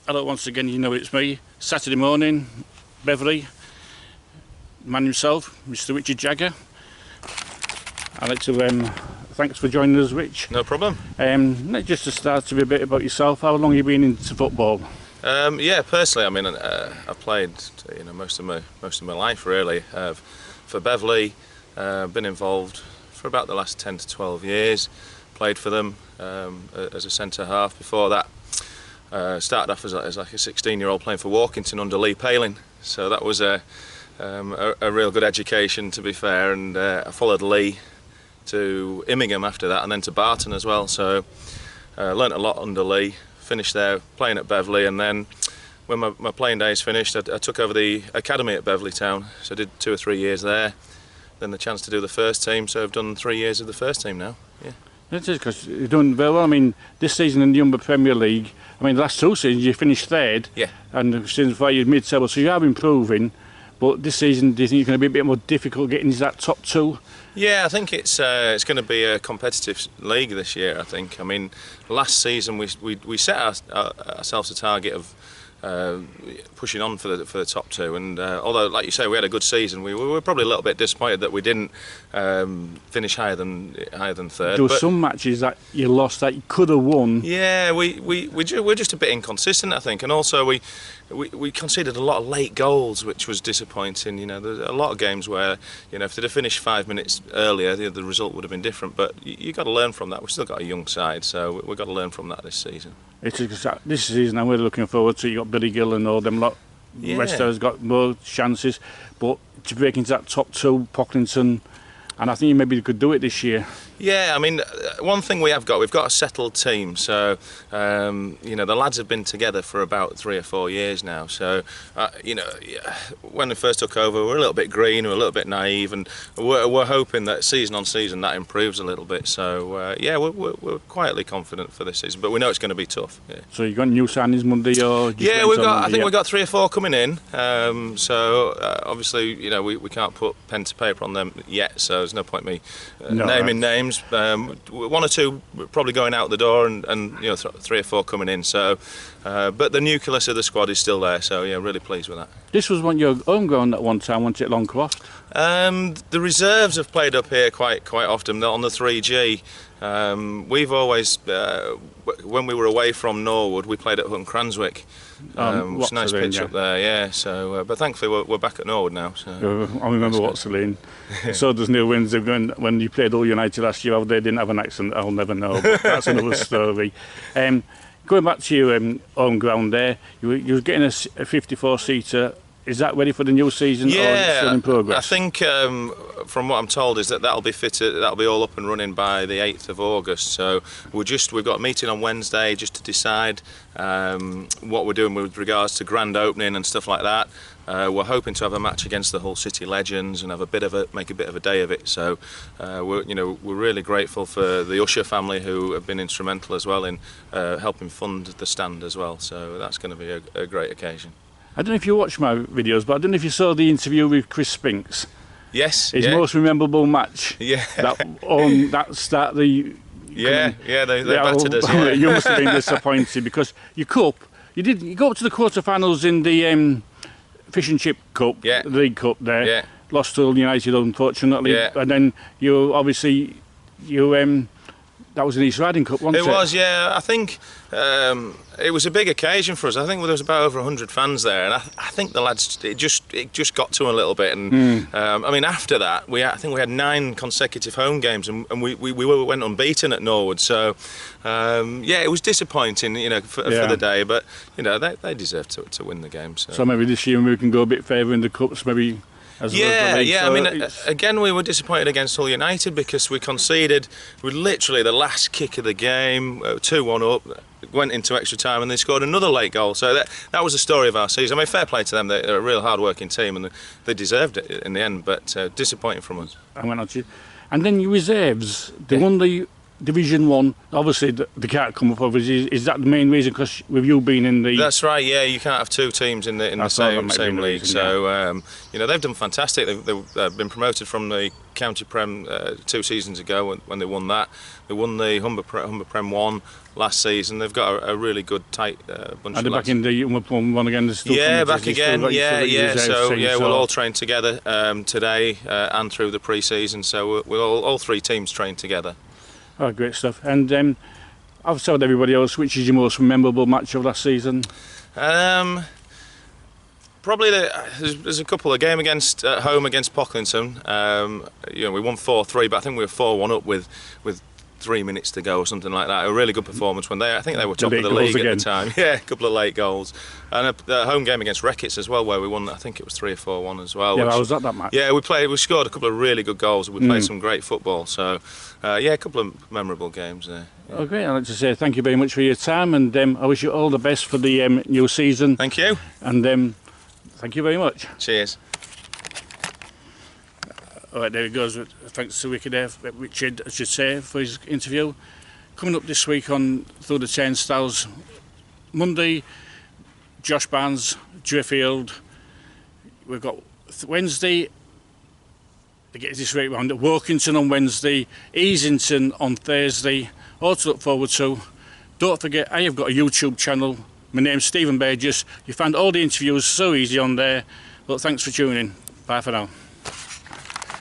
Hello once again, you know it's me. Saturday morning, Beverley, man himself, Mr. Richard Jagger. I'd like to thanks for joining us, Rich. No problem. Just to start to be a bit about yourself. How long have you been into football? Yeah, personally, I mean, I played, most of my life really for Beverley. Been involved for about the last 10 to 12 years. Played for them as a centre half. Before that, started off as like a 16-year-old playing for Walkington under Lee Paling. So that was a real good education, to be fair. And I followed Lee to Immingham after that, and then to Barton as well. So learnt a lot under Lee. Finished there playing at Beverley, and then when my playing days finished, I took over the academy at Beverley Town. So I did 2 or 3 years there. Then the chance to do the first team. So I've done 3 years of the first team now. Yeah. It is, because you've done very well. I mean, this season in the Umber Premier League, I mean, the last 2 seasons you finished third. Yeah. And since you're mid-table, so you have improving. But this season, do you think it's going to be a bit more difficult getting into that top 2? Yeah, I think it's going to be a competitive league this year. I think. I mean, last season we set ourselves a target of pushing on for the top 2, and although, like you say, we had a good season, we were probably a little bit disappointed that we didn't finish higher than third. There were some matches that you lost that you could have won. Yeah, we're just a bit inconsistent, I think, and also we conceded a lot of late goals, which was disappointing. You know, there's a lot of games where, if they'd have finished 5 minutes earlier, the result would have been different. But you got to learn from that. We've still got a young side, so we've got to learn from that this season. It is, this season I'm really looking forward to. You got Billy Gill and all them lot. Yeah. West Ham's got more chances, but to break into that top 2, Pocklington, and I think maybe you could do it this year. Yeah, I mean, one thing we've got a settled team. So, the lads have been together for about 3 or 4 years now. So, when we first took over, we were a little bit green, we were a little bit naive, and we're hoping that season on season that improves a little bit. So, we're quietly confident for this season, but we know it's going to be tough. Yeah. So you got new signings Monday, or yeah, I think we've got 3 or 4 coming in. Obviously, we can't put pen to paper on them yet. So there's no point me naming names. 1 or 2 probably going out the door, and 3 or 4 coming in. So, but the nucleus of the squad is still there. So yeah, really pleased with that. This was your home ground at one time, wasn't it, Longcroft? The reserves have played up here quite often on the 3G. We've always, when we were away from Norwood, we played at Hutton Cranswick. It's a nice pitch up there, yeah. So, but thankfully we're back at Norwood now. So. I remember Watson. So does Neil Windsor. When you played Hull United last year, they didn't have an accent. I'll never know. But that's another story. Going back to your home ground there, you were getting a 54-seater. Is that ready for the new season, or is it still in progress? I think from what I'm told is that'll be fitted, that'll be all up and running by the 8th of August. So we've got a meeting on Wednesday just to decide what we're doing with regards to grand opening and stuff like that. We're hoping to have a match against the Hull City Legends and have make a bit of a day of it. So we're really grateful for the Usher family, who have been instrumental as well in helping fund the stand as well. So that's going to be a great occasion. I don't know if you watched my videos, but I don't know if you saw the interview with Chris Spinks. Yes. His most memorable match. Yeah. That start the. Yeah, they battered us. Yeah. You must have been disappointed, because you go up to the quarter-finals in the Fish and Chip Cup, the League Cup there. Yeah. Lost to Hull United, unfortunately. Yeah. And then that was an East Riding Cup, wasn't it? It was, yeah. I think it was a big occasion for us. I think there was about over 100 fans there, and I think the lads, it just got to them a little bit. And I mean, after that, I think we had 9 consecutive home games, and we went unbeaten at Norwood. So it was disappointing, for the day. But they deserved to win the game. So maybe this year we can go a bit further in the cups, maybe. I mean, again, we were disappointed against Hull United because we conceded with literally the last kick of the game, 2-1 up, went into extra time, and they scored another late goal. So that was the story of our season. I mean, fair play to them. They're a real hard-working team, and they deserved it in the end, but disappointing from us. And then your reserves, they won the Division 1, obviously they can't come up with us. Is that the main reason? Because with you being in the... That's right, yeah, you can't have two teams in the same league. Reason, so, you know, they've done fantastic. They've been promoted from the County Prem 2 seasons ago when they won that. They won the Humber Prem 1 last season. They've got a really good, tight bunch of lads. Back in the Humber Prem 1 again? Yeah, back again, yeah. So, yeah, we'll all train together today and through the pre-season. So we'll all 3 teams train together. Oh, great stuff. And I've told everybody else, which is your most memorable match of last season? Probably there's a couple. A game at home against Pocklington. You know, we won 4-3, but I think we were 4-1 up with 3 minutes to go or something like that. A really good performance when I think they were top of the league at the time. Yeah, a couple of late goals. And a home game against Reckitt's as well, where we won, I think it was 3 or 4-1 as well. Yeah, I was at that match. Yeah, we scored a couple of really good goals. We played some great football. So, yeah, a couple of memorable games there. Yeah. Oh, great. I'd like to say thank you very much for your time, and I wish you all the best for the new season. Thank you. And thank you very much. Cheers. All right, there he goes. Thanks to Richard, I should say, for his interview. Coming up this week on Through the Turnstiles, Monday, Josh Barnes, Driffield. We've got Wednesday, to get this right round, Workington on Wednesday, Easington on Thursday. All to look forward to. Don't forget, I have got a YouTube channel. My name's Stephen Burgess. You find all the interviews so easy on there. But thanks for tuning in. Bye for now.